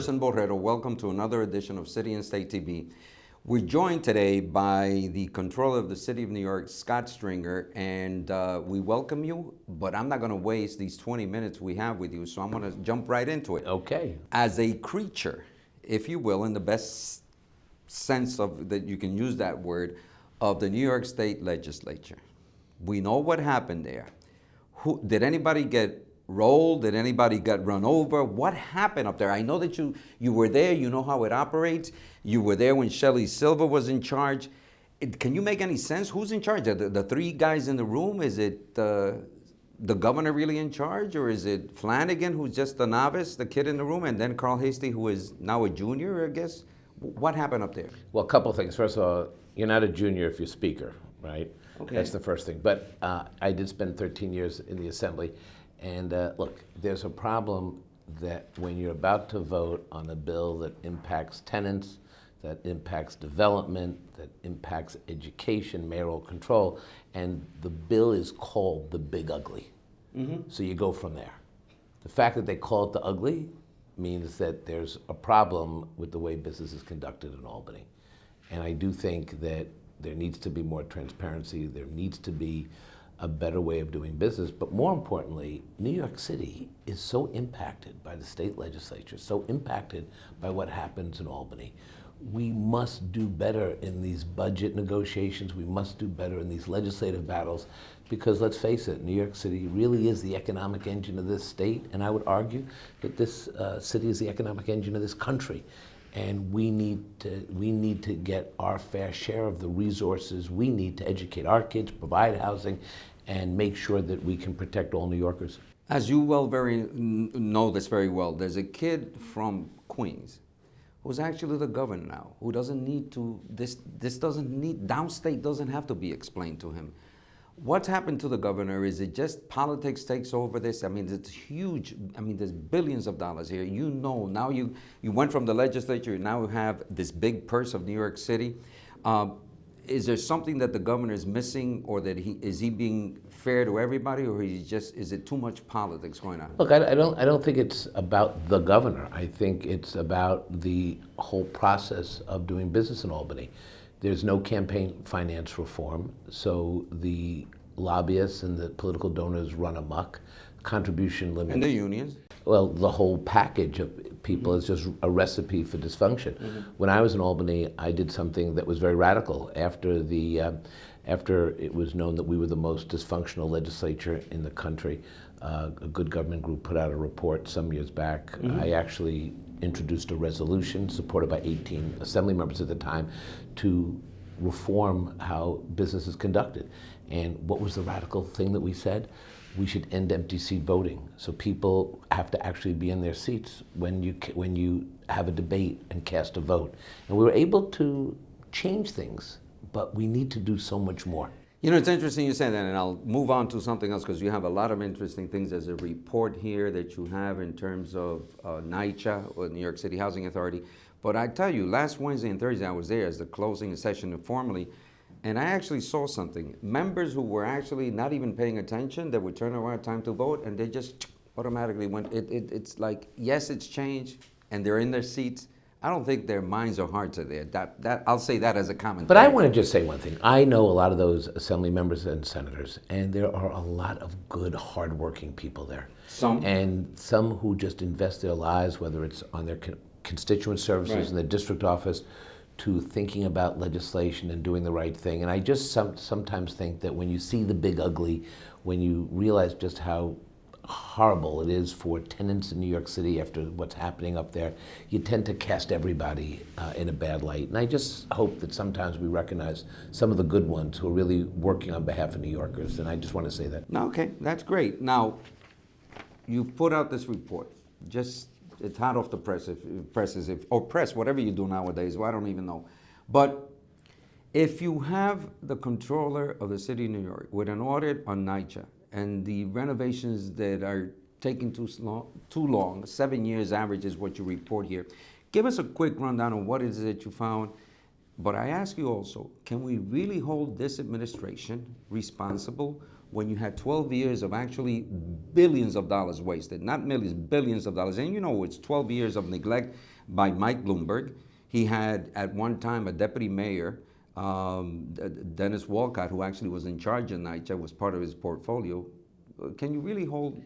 Gerson Borrero. Welcome to another edition of City and State TV. We're joined today by the Comptroller of the City of New York, Scott Stringer, and we welcome you, but I'm not going to waste these 20 minutes we have with you, so I'm going to jump right into it. Okay. As a creature, if you will, in the best sense of that you can use that word, of the New York State Legislature, we know what happened there. Did anybody get rolled? Did anybody get run over? What happened up there? I know that you were there. You know how it operates. You were there when Shelley Silver was in charge. Can you make any sense? Who's in charge? The three guys in the room? Is it the governor really in charge? Or is it Flanagan, who's just the novice, the kid in the room, and then Carl Hastie, who is now a junior, I guess? What happened up there? Well, a couple of things. First of all, you're not a junior if you're speaker, right? Okay. That's the first thing. But I did spend 13 years in the Assembly. And look, there's a problem that when you're about to vote on a bill that impacts tenants, that impacts development, that impacts education, mayoral control, and the bill is called the Big Ugly. Mm-hmm. So you go from there. The fact that they call it the ugly means that there's a problem with the way business is conducted in Albany. And I do think that there needs to be more transparency, there needs to be a better way of doing business, but more importantly, New York City is so impacted by the state legislature, so impacted by what happens in Albany. We must do better in these budget negotiations, we must do better in these legislative battles, because let's face it, New York City really is the economic engine of this state, and I would argue that this city is the economic engine of this country. And we need to get our fair share of the resources we need to educate our kids, provide housing, and make sure that we can protect all New Yorkers. As you know this very well, there's a kid from Queens who's actually the governor now, who doesn't need to, this doesn't need, downstate doesn't have to be explained to him. What's happened to the governor? Is it just politics takes over this? I mean, it's huge. I mean, there's billions of dollars here. You know, now you went from the legislature, now you have this big purse of New York City. Is there something that the governor is missing, or that is he being fair to everybody, or is it too much politics going on? Look, I don't think it's about the governor. I think it's about the whole process of doing business in Albany. There's no campaign finance reform, so the lobbyists and the political donors run amok. Contribution limits. And the unions? Well, the whole package of people is just a recipe for dysfunction. Mm-hmm. When I was in Albany, I did something that was very radical. After it was known that we were the most dysfunctional legislature in the country, a Good Government Group put out a report some years back. Mm-hmm. I actually introduced a resolution supported by 18 assembly members at the time to reform how business is conducted. And what was the radical thing that we said? We should end empty seat voting. So people have to actually be in their seats when you have a debate and cast a vote. And we were able to change things, but we need to do so much more. You know, it's interesting you say that, and I'll move on to something else because you have a lot of interesting things. There's a report here that you have in terms of NYCHA, or New York City Housing Authority. But I tell you, last Wednesday and Thursday I was there as the closing session informally, and I actually saw something. Members who were actually not even paying attention, that would turn around time to vote, and they just automatically went. It's like, yes, it's changed, and they're in their seats. I don't think their minds or hearts are there. That I'll say that as a comment. But I want to just say one thing. I know a lot of those assembly members and senators, and there are a lot of good, hardworking people there. And some who just invest their lives, whether it's on their constituent services in the district office, to thinking about legislation and doing the right thing. And I just sometimes think that when you see the big ugly, when you realize just how horrible it is for tenants in New York City after what's happening up there, you tend to cast everybody in a bad light. And I just hope that sometimes we recognize some of the good ones who are really working on behalf of New Yorkers, and I just want to say that. Okay, that's great. Now, you put out this report. It's hot off the press, or press, whatever you do nowadays, well, I don't even know. But if you have the Comptroller of the City of New York with an audit on NYCHA, and the renovations that are taking too long, 7 years average is what you report here. Give us a quick rundown on what it is that you found. But I ask you also, can we really hold this administration responsible when you had 12 years of actually billions of dollars wasted, not millions, billions of dollars? And you know, it's 12 years of neglect. by Mike Bloomberg. He had at one time a deputy mayor, Dennis Walcott, who actually was in charge of NYCHA, was part of his portfolio. Can you really hold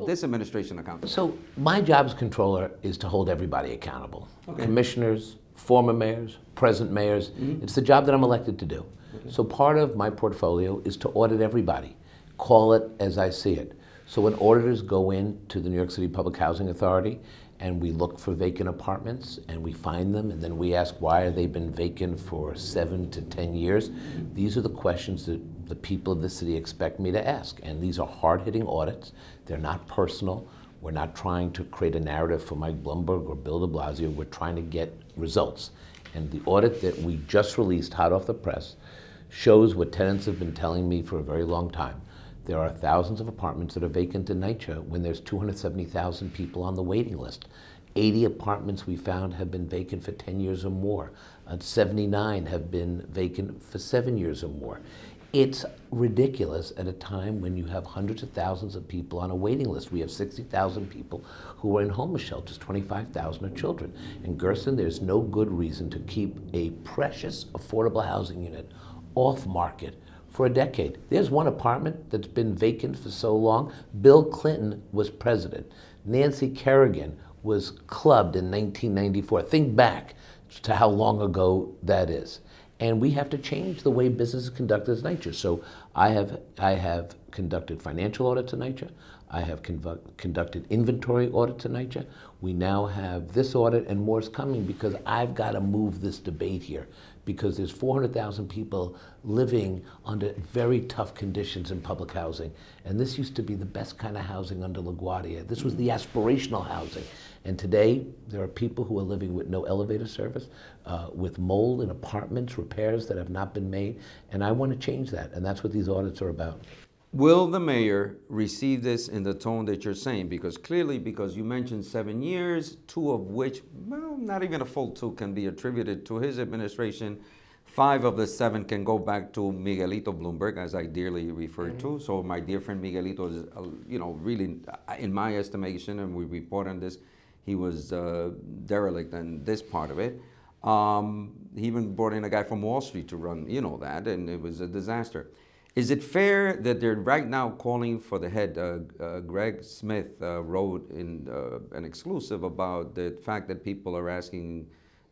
this administration accountable? So my job as controller is to hold everybody accountable. Okay. Commissioners, former mayors, present mayors. It's the job that I'm elected to do. Okay. So part of my portfolio is to audit everybody, call it as I see it. So when auditors go in to the New York City Public Housing Authority and we look for vacant apartments and we find them and then we ask why have they been vacant for 7 to 10 years, these are the questions that the people of the city expect me to ask. And these are hard-hitting audits. They're not personal. We're not trying to create a narrative for Mike Bloomberg or Bill de Blasio. We're trying to get results. And the audit that we just released, hot off the press, shows what tenants have been telling me for a very long time. There are thousands of apartments that are vacant in NYCHA when there's 270,000 people on the waiting list. 80 apartments we found have been vacant for 10 years or more. 79 have been vacant for 7 years or more. It's ridiculous at a time when you have hundreds of thousands of people on a waiting list. We have 60,000 people who are in homeless shelters, 25,000 are children. In Gerson, there's no good reason to keep a precious affordable housing unit off market for a decade. There's one apartment that's been vacant for so long. Bill Clinton was president. Nancy Kerrigan was clubbed in 1994. Think back to how long ago that is. And we have to change the way business is conducted as NYCHA. So I have conducted financial audits at NYCHA. I have conducted inventory audits at NYCHA. We now have this audit and more is coming because I've got to move this debate here because there's 400,000 people living under very tough conditions in public housing. And this used to be the best kind of housing under LaGuardia. This was the aspirational housing. And today, there are people who are living with no elevator service, with mold in apartments, repairs that have not been made. And I want to change that. And that's what these audits are about. Will the mayor receive this in the tone that you're saying? Because clearly, because you mentioned 7 years, 2 of which, well, not even a full 2 can be attributed to his administration. 5 of the 7 can go back to Miguelito Bloomberg, as I dearly refer to. So my dear friend Miguelito is, really, in my estimation, and we report on this, he was derelict in this part of it. He even brought in a guy from Wall Street to run, that, and it was a disaster. Is it fair that they're right now calling for the head? Greg Smith wrote in an exclusive about the fact that people are asking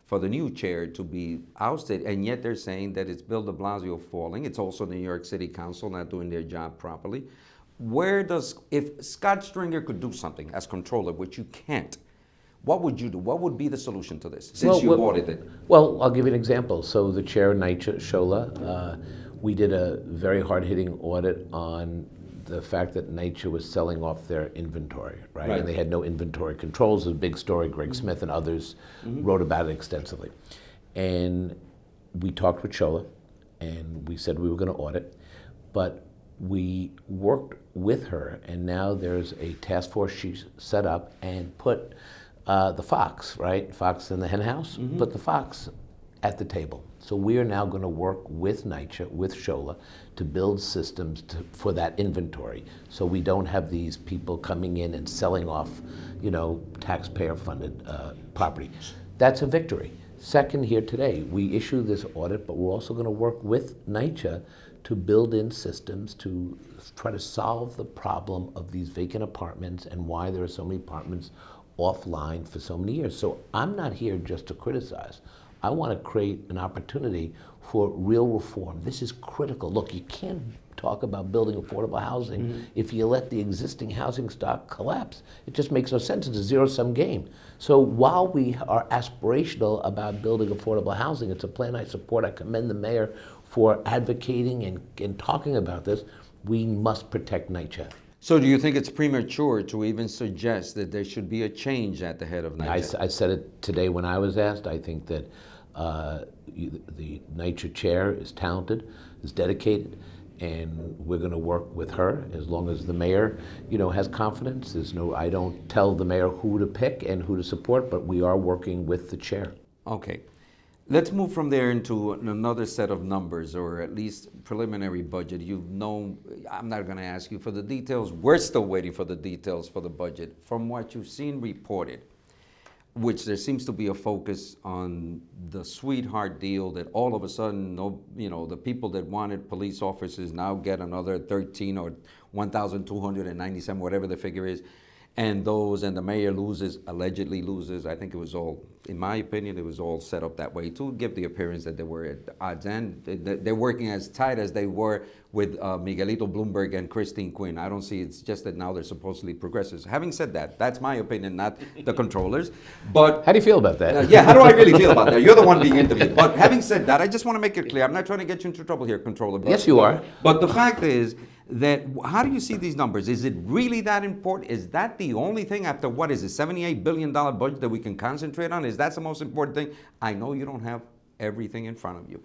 for the new chair to be ousted, and yet they're saying that it's Bill de Blasio falling. It's also the New York City Council not doing their job properly. If Scott Stringer could do something as controller, which you can't, what would you do? What would be the solution to this, since you audited? Well, I'll give you an example. So the chair, NYCHA Shola, we did a very hard-hitting audit on the fact that NYCHA was selling off their inventory, right? And they had no inventory controls. It was a big story. Greg Smith and others wrote about it extensively. And we talked with Shola, and we said we were going to audit, but we worked with her, and now there's a task force she set up and put the fox, right? Fox in the hen house, put the fox at the table. So we are now going to work with NYCHA, with Shola, to build systems for that inventory. So we don't have these people coming in and selling off, taxpayer-funded property. That's a victory. Second, here today, we issue this audit, but we're also going to work with NYCHA to build in systems to try to solve the problem of these vacant apartments and why there are so many apartments offline for so many years. So I'm not here just to criticize. I want to create an opportunity for real reform. This is critical. Look, you can't talk about building affordable housing if you let the existing housing stock collapse. It just makes no sense. It's a zero-sum game. So while we are aspirational about building affordable housing, it's a plan I support. I commend the mayor for advocating and talking about this. We must protect NYCHA. So do you think it's premature to even suggest that there should be a change at the head of NYCHA? I said it today when I was asked. I think that the NYCHA chair is talented, is dedicated, and we're going to work with her as long as the mayor, has confidence. I don't tell the mayor who to pick and who to support, but we are working with the chair. Okay. Let's move from there into another set of numbers, or at least preliminary budget. I'm not going to ask you for the details. We're still waiting for the details for the budget. From what you've seen reported, which there seems to be a focus on the sweetheart deal that all of a sudden, the people that wanted police officers now get another 13 or 1,297, whatever the figure is, and the mayor allegedly loses. I think it was all, in my opinion, it was all set up that way to give the appearance that they were at odds end. They're working as tight as they were with Miguelito Bloomberg and Christine Quinn. I don't see, it's just that now they're supposedly progressives. Having said that, that's my opinion, not the controllers. But how do you feel about that? Yeah, how do I really feel about that? You're the one being interviewed. But having said that, I just want to make it clear, I'm not trying to get you into trouble here, controller. Yes, you are. But the fact is, that how do you see these numbers? Is it really that important? Is that the only thing after what is it, $78 billion budget that we can concentrate on? Is that the most important thing? I know you don't have everything in front of you.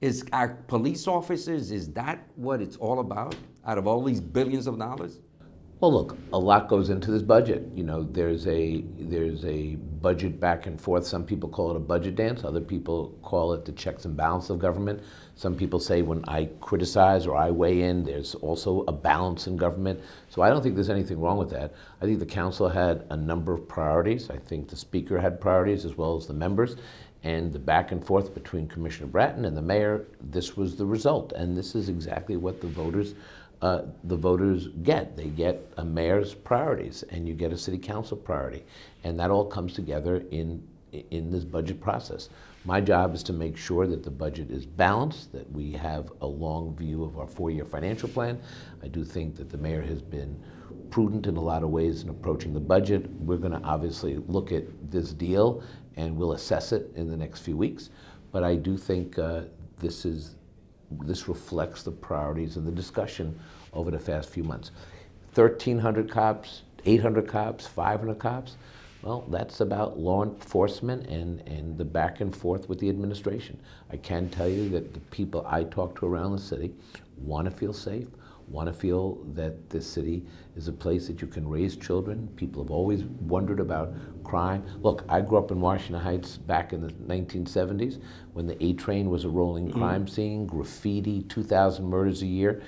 Is our police officers, is that what it's all about out of all these billions of dollars? Well, look, a lot goes into this budget. There's a budget back and forth. Some people call it a budget dance. Other people call it the checks and balance of government. Some people say when I criticize or I weigh in, there's also a balance in government. So I don't think there's anything wrong with that. I think the council had a number of priorities. I think the speaker had priorities as well as the members. And the back and forth between Commissioner Bratton and the mayor, this was the result. And this is exactly what the voters get. They get a mayor's priorities, and you get a city council priority, and that all comes together in this budget process. My job is to make sure that the budget is balanced, that we have a long view of our 4-year financial plan. I do think that the mayor has been prudent in a lot of ways in approaching the budget. We're going to obviously look at this deal, and we'll assess it in the next few weeks. But I do think this reflects the priorities and the discussion over the past few months. 1,300 cops, 800 cops, 500 cops, well, that's about law enforcement and the back and forth with the administration. I can tell you that the people I talk to around the city want to feel safe, want to feel that the city is a place that you can raise children. People have always wondered about crime. Look, I grew up in Washington Heights back in the 1970s when the A train was a rolling crime scene, graffiti, 2,000 murders a year.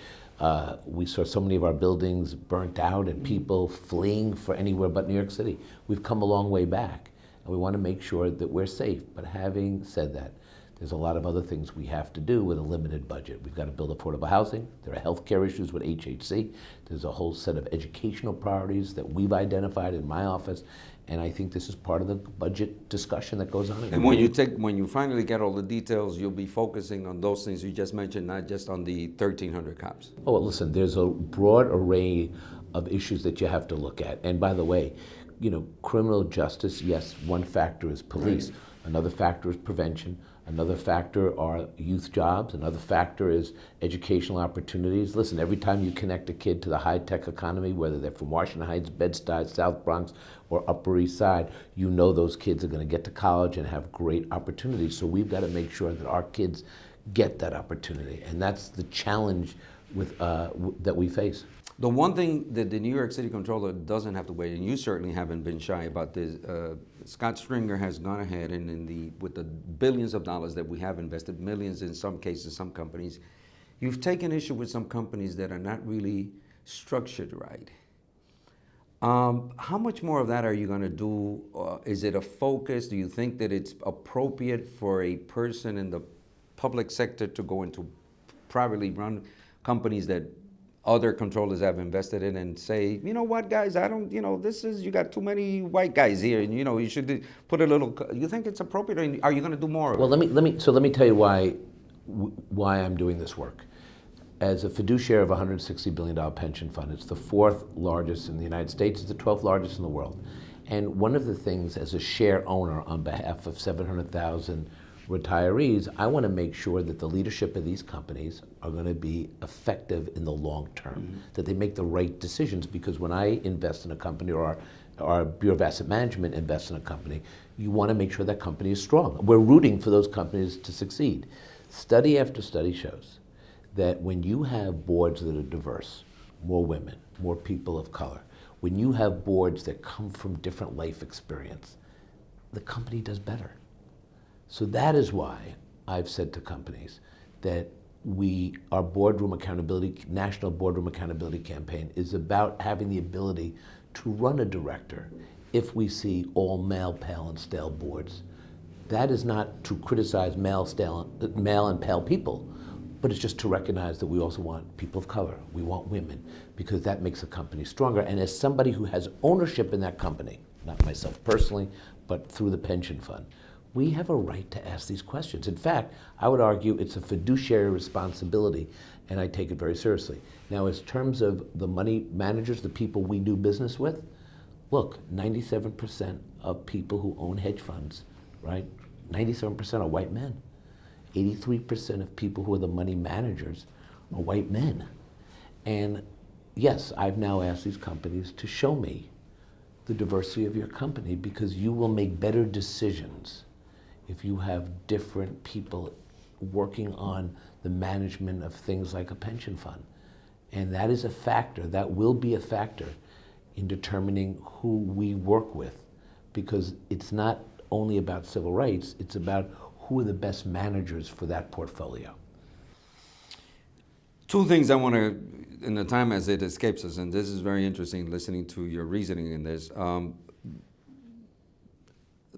We saw so many of our buildings burnt out and people fleeing for anywhere but New York City. We've come a long way back, and we want to make sure that we're safe. But having said that, there's a lot of other things we have to do with a limited budget. We've got to build affordable housing. There are healthcare issues with HHC. There's a whole set of educational priorities that we've identified in my office. And I think this is part of the budget discussion that goes on. And when you finally get all the details, you'll be focusing on those things you just mentioned, not just on the 1,300 cops. Oh, well, listen, there's a broad array of issues that you have to look at. And by the way, criminal justice, yes, one factor is police. Right. Another factor is prevention. Another factor are youth jobs. Another factor is educational opportunities. Listen, every time you connect a kid to the high-tech economy, whether they're from Washington Heights, Bed-Stuy, South Bronx, or Upper East Side, those kids are going to get to college and have great opportunities. So we've got to make sure that our kids get that opportunity. And that's the challenge that we face. The one thing that the New York City Comptroller doesn't have to wait, and you certainly haven't been shy about this, Scott Stringer has gone ahead and with the billions of dollars that we have invested, millions in some cases, some companies, you've taken issue with some companies that are not really structured right. How much more of that are you going to do? Is it a focus? Do you think that it's appropriate for a person in the public sector to go into privately run companies that other controllers have invested in and say, you know what, guys, you got too many white guys here, and you should put a little. You think it's appropriate, or are you going to do more of it? Well, let me tell you why I'm doing this work. As a fiduciary of a $160 billion pension fund, it's the 4th largest in the United States. It's the 12th largest in the world. And one of the things, as a share owner on behalf of 700,000 retirees, I want to make sure that the leadership of these companies are going to be effective in the long term, that they make the right decisions. Because when I invest in a company, or our Bureau of Asset Management invests in a company, you want to make sure that company is strong. We're rooting for those companies to succeed. Study after study shows that when you have boards that are diverse, more women, more people of color, when you have boards that come from different life experience, the company does better. So that is why I've said to companies that our boardroom accountability, National Boardroom Accountability Campaign is about having the ability to run a director if we see all male, pale, and stale boards. That is not to criticize male and pale people, but it's just to recognize that we also want people of color. We want women, because that makes a company stronger. And as somebody who has ownership in that company, not myself personally, but through the pension fund, we have a right to ask these questions. In fact, I would argue it's a fiduciary responsibility, and I take it very seriously. Now, in terms of the money managers, the people we do business with, look, 97% of people who own hedge funds, right? 97% are white men. 83% of people who are the money managers are white men. And yes, I've now asked these companies to show me the diversity of your company, because you will make better decisions if you have different people working on the management of things like a pension fund. And that is a factor, that will be a factor in determining who we work with, because it's not only about civil rights, it's about who are the best managers for that portfolio. Two things I want to, in the time as it escapes us, and this is very interesting listening to your reasoning in this.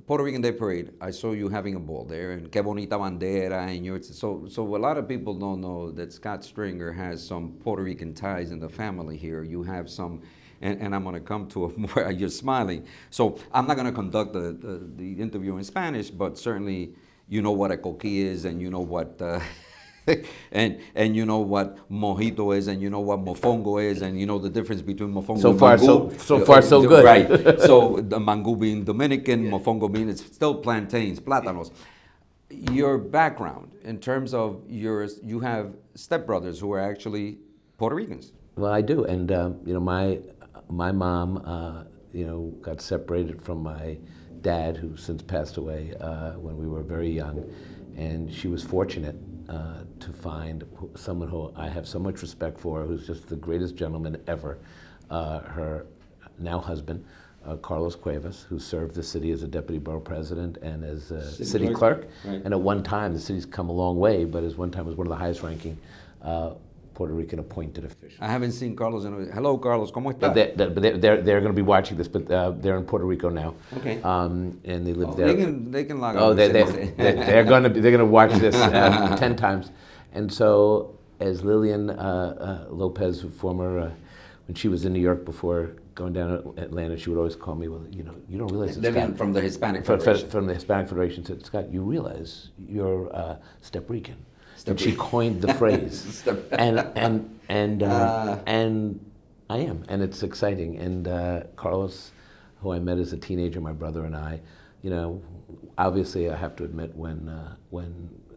Puerto Rican Day Parade, I saw you having a ball there, and qué bonita bandera, and you're, so a lot of people don't know that Scott Stringer has some Puerto Rican ties in the family here. You have some, and I'm going to come to it more. You're smiling. So I'm not going to conduct the interview in Spanish, but certainly you know what a coquí is, and you know what and you know what mojito is, and you know what mofongo is, and you know the difference between mofongo So and far, mangú. so far, so good. Right. So the mangú being Dominican, mofongo being, it's still plantains, plátanos. Your background in terms of yours, you have stepbrothers who are actually Puerto Ricans. Well, I do, and you know, my mom, you know, got separated from my dad, who since passed away when we were very young, and she was fortunate to find someone who I have so much respect for, who's just the greatest gentleman ever. Her now husband, Carlos Cuevas, who served the city as a deputy borough president and as a city clerk. Right. And at one time, the city's come a long way, but at one time was one of the highest ranking Puerto Rican appointed officials. I haven't seen Carlos in a, hello, Carlos, ¿cómo está? They're going to be watching this, but they're in Puerto Rico now. Okay. And they live there. They can log on. Oh, they're going to watch this 10 times. And so, as Lillian Lopez, former, when she was in New York before going down to Atlanta, she would always call me, well, you know, you don't realize it's Scott. From the Hispanic Federation. From the Hispanic Federation, said, Scott, you realize you're step Rican. And she coined the phrase, and I am, and it's exciting. And Carlos, who I met as a teenager, my brother and I, you know, obviously I have to admit when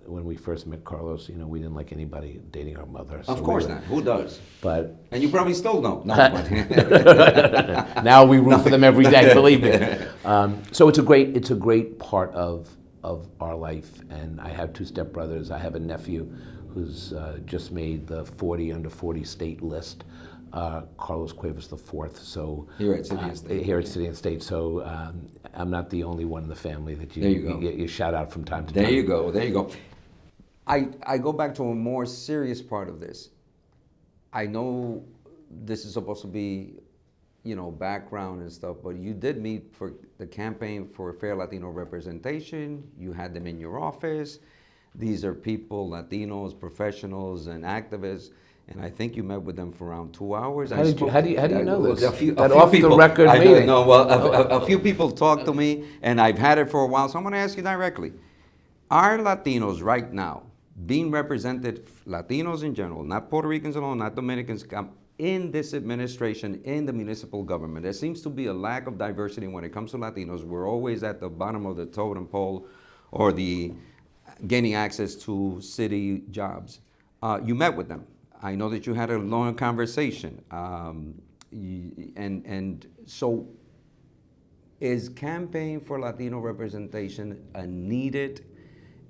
we first met Carlos, you know, we didn't like anybody dating our mother. So of course not. Who does? But and you probably still don't. No, now we root for them every day. Believe me. So it's a great part of our life, and I have two stepbrothers. I have a nephew who's just made the 40 under 40 state list, Carlos Cuevas the fourth. So here at City and State. Here at City and State. So I'm not the only one in the family that you shout out from time to time. There you go. There you go. I go back to a more serious part of this. I know this is supposed to be, you know, background and stuff, but you did meet for the campaign for Fair Latino Representation. You had them in your office. These are people, Latinos, professionals, and activists, and I think you met with them for around 2 hours. How do you know this? A few off people, the record meeting. No, well, a few people talked to me, and I've had it for a while, so I'm going to ask you directly. Are Latinos right now being represented, Latinos in general, not Puerto Ricans alone, not Dominicans, in this administration, in the municipal government? There seems to be a lack of diversity when it comes to Latinos. We're always at the bottom of the totem pole, or the gaining access to city jobs. You met with them. I know that you had a long conversation. And so is Campaign for Latino Representation a needed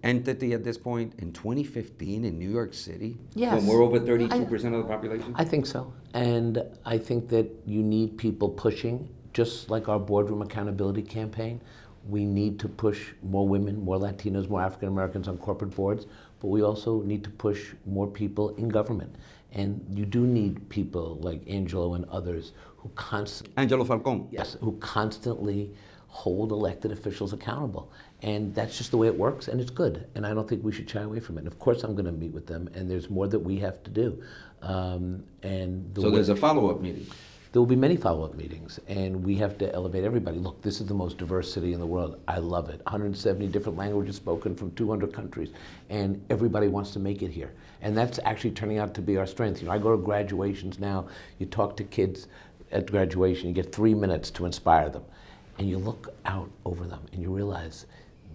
entity at this point in 2015 in New York City? Yes. When we're over 32% of the population? I think so. And I think that you need people pushing, just like our boardroom accountability campaign. We need to push more women, more Latinos, more African Americans on corporate boards, but we also need to push more people in government. And you do need people like Angelo and others who Angelo Falcon. Yes, who constantly hold elected officials accountable. And that's just the way it works, and it's good. And I don't think we should shy away from it. And of course, I'm going to meet with them, and there's more that we have to do. So there's a follow-up meeting. There will be many follow-up meetings, and we have to elevate everybody. Look, this is the most diverse city in the world. I love it. 170 different languages spoken from 200 countries, and everybody wants to make it here. And that's actually turning out to be our strength. You know, I go to graduations now. You talk to kids at graduation. You get 3 minutes to inspire them, and you look out over them, and you realize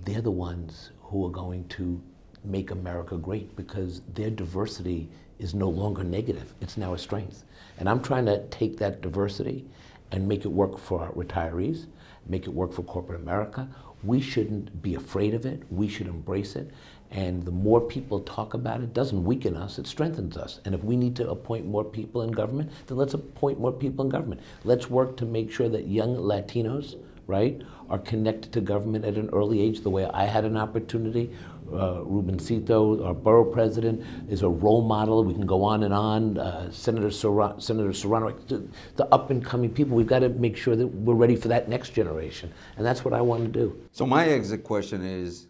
they're the ones who are going to make America great because their diversity is no longer negative. It's now a strength. And I'm trying to take that diversity and make it work for our retirees, make it work for corporate America. We shouldn't be afraid of it. We should embrace it. And the more people talk about it, doesn't weaken us, it strengthens us. And if we need to appoint more people in government, then let's appoint more people in government. Let's work to make sure that young Latinos, right, are connected to government at an early age, the way I had an opportunity. Rubencito, our borough president, is a role model. We can go on and on. Senator Serrano, the up-and-coming people. We've got to make sure that we're ready for that next generation. And that's what I want to do. So my exit question is,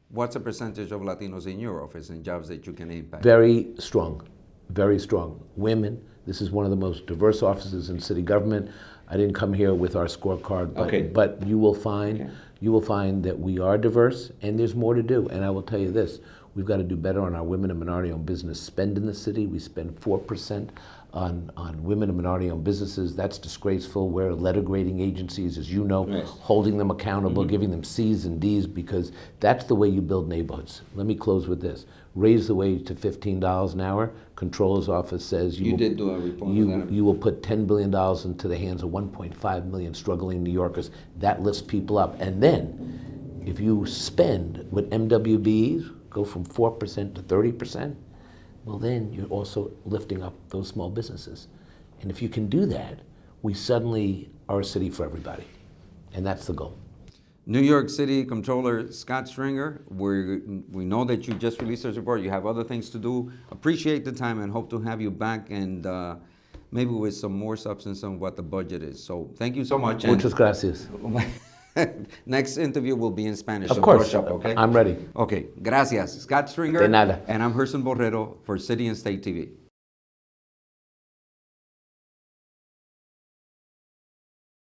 what's the percentage of Latinos in your office and jobs that you can impact? Very strong, very strong. Women, this is one of the most diverse offices in city government. I didn't come here with our scorecard, but you will find that we are diverse, and there's more to do. And I will tell you this, we've got to do better on our women and minority-owned business spend in the city. We spend 4% on women and minority-owned businesses. That's disgraceful. We're letter grading agencies, as you know, yes, holding them accountable, giving them C's and D's, because that's the way you build neighborhoods. Let me close with this. Raise the wage to $15 an hour. Comptroller's office says you will put $10 billion into the hands of 1.5 million struggling New Yorkers. That lifts people up. And then, if you spend with MWBEs, go from 4% to 30%, well then you're also lifting up those small businesses. And if you can do that, we suddenly are a city for everybody. And that's the goal. New York City Comptroller Scott Stringer, we know that you just released this report. You have other things to do. Appreciate the time and hope to have you back, and maybe with some more substance on what the budget is. So thank you so much. Muchas gracias. Next interview will be in Spanish. Of so course, brush up, okay? I'm ready. Okay, gracias. Scott Stringer. De nada. And I'm Gerson Borrero for City and State TV.